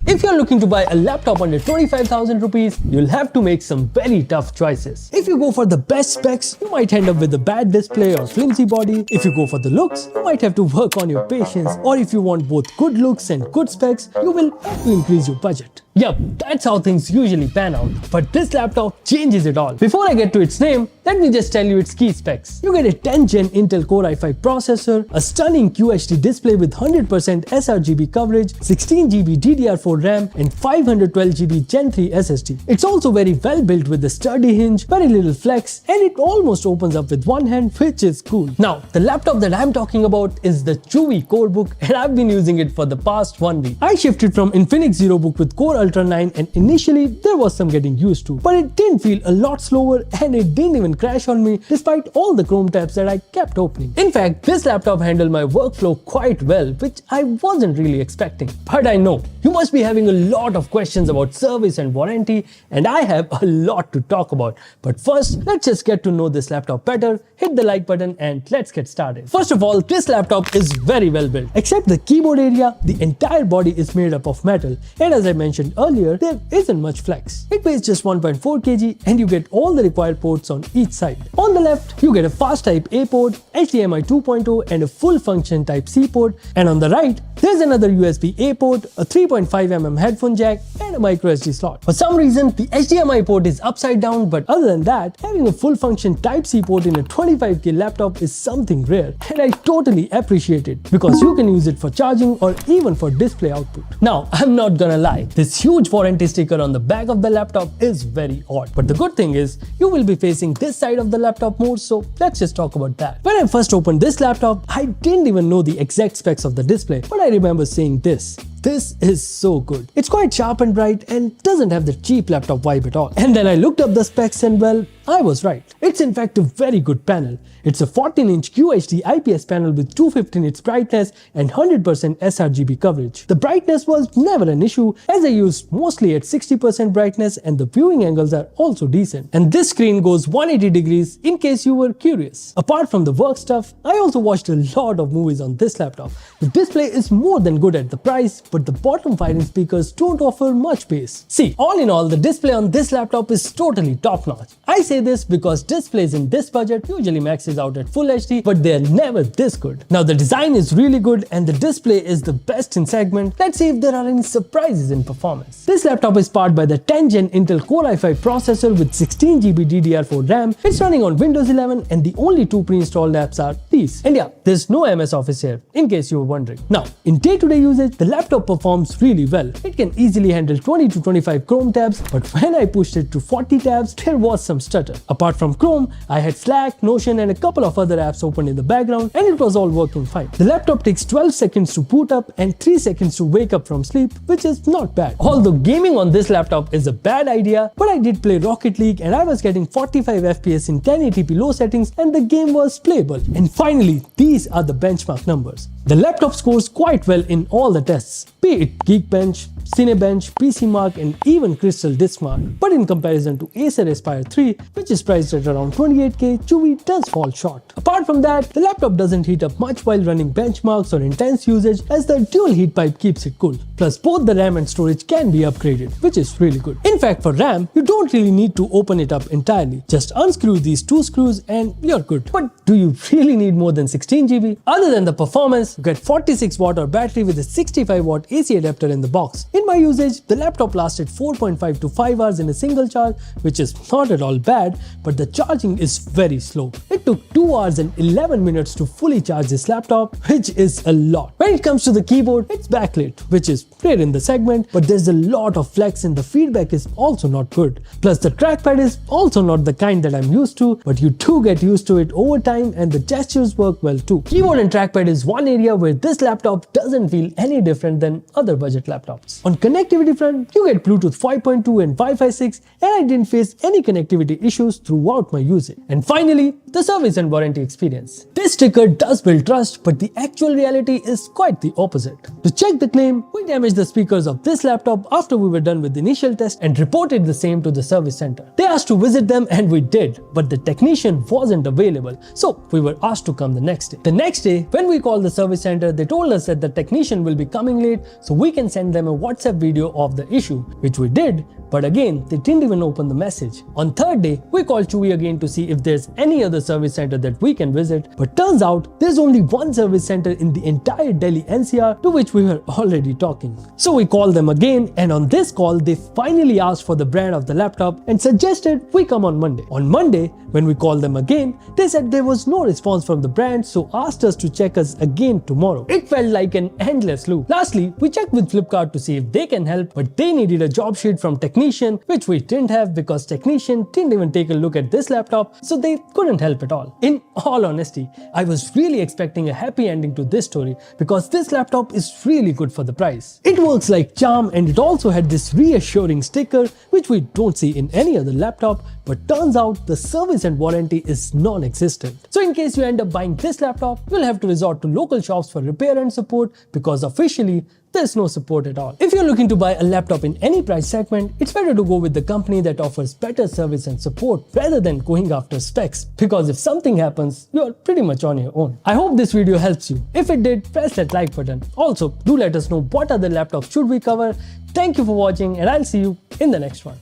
If you're looking to buy a laptop under 25,000 rupees, you'll have to make some very tough choices. If you go for the best specs, you might end up with a bad display or flimsy body. If you go for the looks, you might have to work on your patience. Or if you want both good looks and good specs, you will have to increase your budget. Yup, that's how things usually pan out. But this laptop changes it all. Before I get to its name, let me just tell you its key specs. You get a 10th Gen Intel Core i5 processor, a stunning QHD display with 100% sRGB coverage, 16GB DDR4 RAM, and 512GB Gen 3 SSD. It's also very well built with a sturdy hinge, very little flex, and it almost opens up with one hand, which is cool. Now, the laptop that I'm talking about is the Chewy CoreBook, and I've been using it for the past 1 week. I shifted from Infinix ZeroBook with Core Ultra 9, and initially there was some getting used to, but it didn't feel a lot slower and it didn't even crash on me despite all the Chrome tabs that I kept opening. In fact, this laptop handled my workflow quite well, which I wasn't really expecting. But I know you must be having a lot of questions about service and warranty, and I have a lot to talk about. But first, let's just get to know this laptop better. Hit the like button and let's get started. First of all, this laptop is very well built. Except the keyboard area, the entire body is made up of metal, and as I mentioned earlier, there isn't much flex. It weighs just 1.4 kg and you get all the required ports on each side. On the left, you get a fast type A port, HDMI 2.0 and a full function type C port, and on the right, there's another USB A port, a 3.5mm headphone jack, and a micro SD slot. For some reason, the HDMI port is upside down, but other than that, having a full function type C port in a 25K laptop is something rare, and I totally appreciate it because you can use it for charging or even for display output. Now, I'm not gonna lie, this huge warranty sticker on the back of the laptop is very odd, but the good thing is you will be facing this side of the laptop more, so let's just talk about that. When I first opened this laptop, I didn't even know the exact specs of the display, but I remember saying this is so good. It's quite sharp and bright and doesn't have the cheap laptop vibe at all. And then I looked up the specs and well, I was right. It's in fact a very good panel. It's a 14-inch QHD IPS panel with 250 nits brightness and 100% sRGB coverage. The brightness was never an issue as I used mostly at 60% brightness and the viewing angles are also decent. And this screen goes 180 degrees in case you were curious. Apart from the work stuff, I also watched a lot of movies on this laptop. The display is more than good at the price, but the bottom 5-inch speakers don't offer much bass. See, all in all, the display on this laptop is totally top-notch. I say this because displays in this budget usually maxes out at Full HD, but they're never this good. Now the design is really good and the display is the best in segment. Let's see if there are any surprises in performance. This laptop is powered by the 10th Gen Intel Core i5 processor with 16GB DDR4 RAM. It's running on Windows 11 and the only two pre-installed apps are these. And yeah, there's no MS Office here, in case you were wondering. Now, in day-to-day usage, the laptop performs really well. It can easily handle 20 to 25 Chrome tabs, but when I pushed it to 40 tabs, there was some stutter. Apart from Chrome, I had Slack, Notion and a couple of other apps open in the background and it was all working fine. The laptop takes 12 seconds to boot up and 3 seconds to wake up from sleep, which is not bad. Although gaming on this laptop is a bad idea, but I did play Rocket League and I was getting 45 FPS in 1080p low settings and the game was playable. And finally, these are the benchmark numbers. The laptop scores quite well in all the tests, be it Geekbench, Cinebench, PCMark and even Crystal Diskmark. But in comparison to Acer Aspire 3, which is priced at around 28K, Chewy does fall short. Apart from that, the laptop doesn't heat up much while running benchmarks or intense usage as the dual heat pipe keeps it cool. Plus both the RAM and storage can be upgraded, which is really good. In fact, for RAM, you don't really need to open it up entirely. Just unscrew these two screws and you're good. But do you really need more than 16GB? Other than the performance, you get 46 watt hour battery with a 65 watt AC adapter in the box. In my usage, the laptop lasted 4.5 to 5 hours in a single charge, which is not at all bad, but the charging is very slow. It took 2 hours and 11 minutes to fully charge this laptop, which is a lot. When it comes to the keyboard, it's backlit, which is rare in the segment, but there's a lot of flex and the feedback is also not good. Plus the trackpad is also not the kind that I'm used to, but you do get used to it over time and the gestures work well too. Keyboard and trackpad is one area where this laptop doesn't feel any different than other budget laptops. On connectivity front, you get Bluetooth 5.2 and Wi-Fi 6 and I didn't face any connectivity issues throughout my usage. And finally, the service and warranty experience. This sticker does build trust, but the actual reality is quite the opposite. To check the claim, we damaged the speakers of this laptop after we were done with the initial test and reported the same to the service center. They asked to visit them and we did, but the technician wasn't available, so we were asked to come the next day. The next day, when we called the service center, they told us that the technician will be coming late, so we can send them a WhatsApp WhatsApp video of the issue, which we did, but again, they didn't even open the message. On third day, we called Chewy again to see if there's any other service center that we can visit, but turns out there's only one service center in the entire Delhi NCR to which we were already talking. So we called them again, and on this call, they finally asked for the brand of the laptop and suggested we come on Monday. On Monday, when we called them again, they said there was no response from the brand, so asked us to check us again tomorrow. It felt like an endless loop. Lastly, we checked with Flipkart to see if they can help, but they needed a job sheet from technician, which we didn't have because technician didn't even take a look at this laptop, so they couldn't help at all. In all honesty, I was really expecting a happy ending to this story because this laptop is really good for the price. It works like charm, and it also had this reassuring sticker which we don't see in any other laptop, but turns out the service and warranty is non-existent. So in case you end up buying this laptop, you'll have to resort to local shops for repair and support because officially there's no support at all. If you're looking to buy a laptop in any price segment, it's better to go with the company that offers better service and support rather than going after specs, because if something happens, you're pretty much on your own. I hope this video helps you. If it did, press that like button. Also, do let us know what other laptops should we cover. Thank you for watching, and I'll see you in the next one.